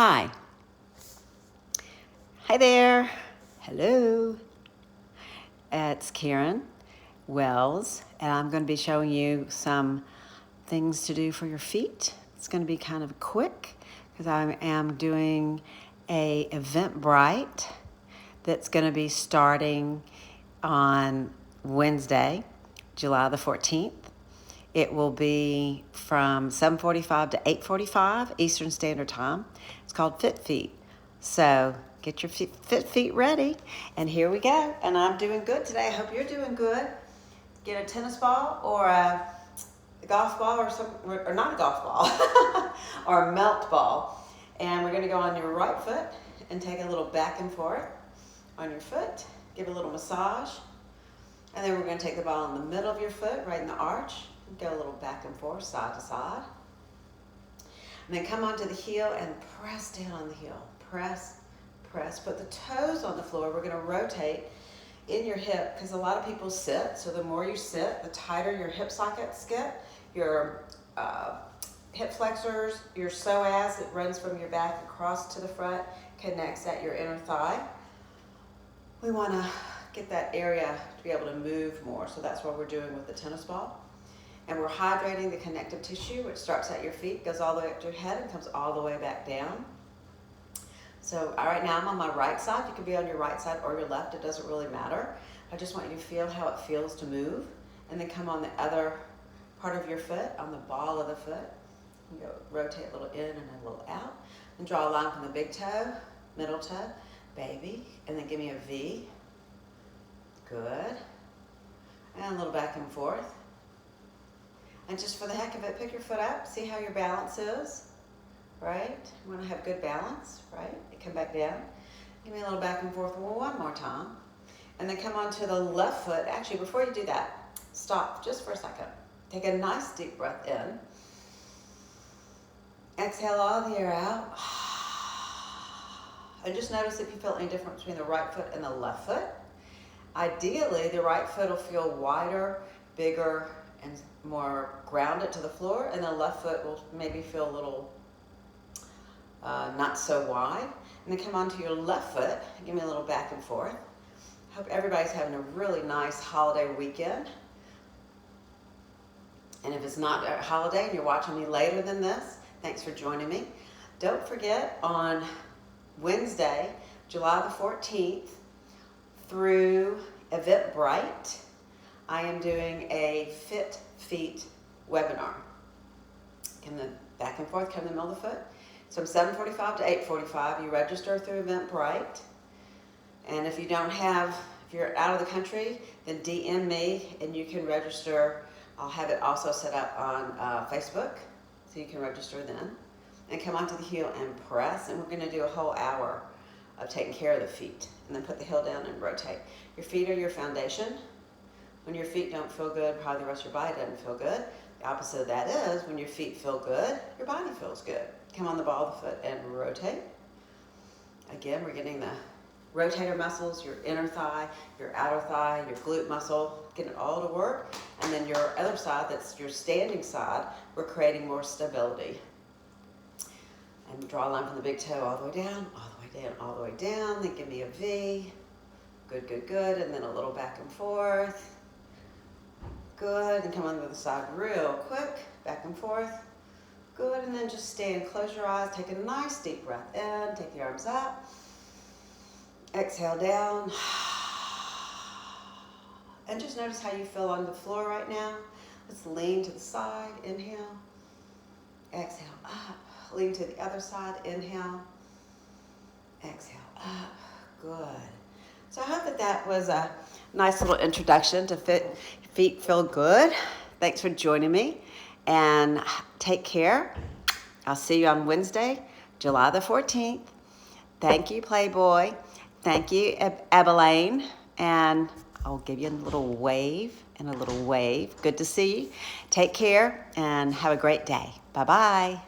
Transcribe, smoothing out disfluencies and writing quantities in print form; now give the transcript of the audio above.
Hi. Hi there. Hello. It's Karen Wells, and I'm going to be showing you some things to do for your feet. It's going to be kind of quick because I am doing a Eventbrite that's going to be starting on Wednesday, July the 14th. It will be from 7:45 to 8:45 Eastern Standard Time. It's called Fit Feet. So get your fit feet ready. And here we go. And I'm doing good today. I hope you're doing good. Get a tennis ball or a golf ball or not a golf ball, or a melt ball. And we're going to go on your right foot and take a little back and forth on your foot. Give a little massage. And then we're going to take the ball in the middle of your foot, right in the arch. Go a little back and forth, side to side. And then come onto the heel and press down on the heel. Press, press. Put the toes on the floor. We're going to rotate in your hip because a lot of people sit. So the more you sit, the tighter your hip sockets get. Your hip flexors, your psoas, it runs from your back across to the front, connects at your inner thigh. We want to get that area to be able to move more. So that's what we're doing with the tennis ball. And we're hydrating the connective tissue, which starts at your feet, goes all the way up to your head, and comes all the way back down. So right now I'm on my right side. You can be on your right side or your left. It doesn't really matter. I just want you to feel how it feels to move. And then come on the other part of your foot, on the ball of the foot. You go rotate a little in and a little out. And draw a line from the big toe, middle toe, baby. And then give me a V. Good. And a little back and forth. And just for the heck of it, pick your foot up. See how your balance is, right? You want to have good balance, right? Come back down. Give me a little back and forth one more time. And then come on to the left foot. Actually, before you do that, stop just for a second. Take a nice deep breath in. Exhale all the air out. And just notice if you feel any difference between the right foot and the left foot. Ideally, the right foot will feel wider, bigger, and more grounded to the floor, and the left foot will maybe feel a little not so wide. And then come onto your left foot, give me a little back and forth. Hope everybody's having a really nice holiday weekend. And if it's not a holiday and you're watching me later than this, thanks for joining me. Don't forget, on Wednesday, July the 14th, through Eventbrite, I am doing a Fit Feet webinar. Come the back and forth, come in the middle of the foot. So from 7:45 to 8:45, you register through Eventbrite. And if you're out of the country, then DM me and you can register. I'll have it also set up on Facebook, so you can register then. And come onto the heel and press, and we're going to do a whole hour of taking care of the feet. And then put the heel down and rotate. Your feet are your foundation. When your feet don't feel good, probably the rest of your body doesn't feel good. The opposite of that is, when your feet feel good, your body feels good. Come on the ball of the foot and rotate. Again, we're getting the rotator muscles, your inner thigh, your outer thigh, your glute muscle, getting it all to work. And then your other side, that's your standing side, we're creating more stability. And draw a line from the big toe all the way down, all the way down, all the way down. Then give me a V. Good, good, good. And then a little back and forth. Good, and come on the other side real quick, back and forth. Good, and then just stand, close your eyes, take a nice deep breath in, take the arms up. Exhale down. And just notice how you feel on the floor right now. Let's lean to the side, inhale. Exhale up, lean to the other side, inhale. Exhale up, good. So I hope that was a nice little introduction to Feet Feel Good. Thanks for joining me, and take care. I'll see you on Wednesday, July the 14th. Thank you, Playboy. Thank you, Abilene. And I'll give you a little wave and a little wave. Good to see you. Take care and have a great day. Bye-bye.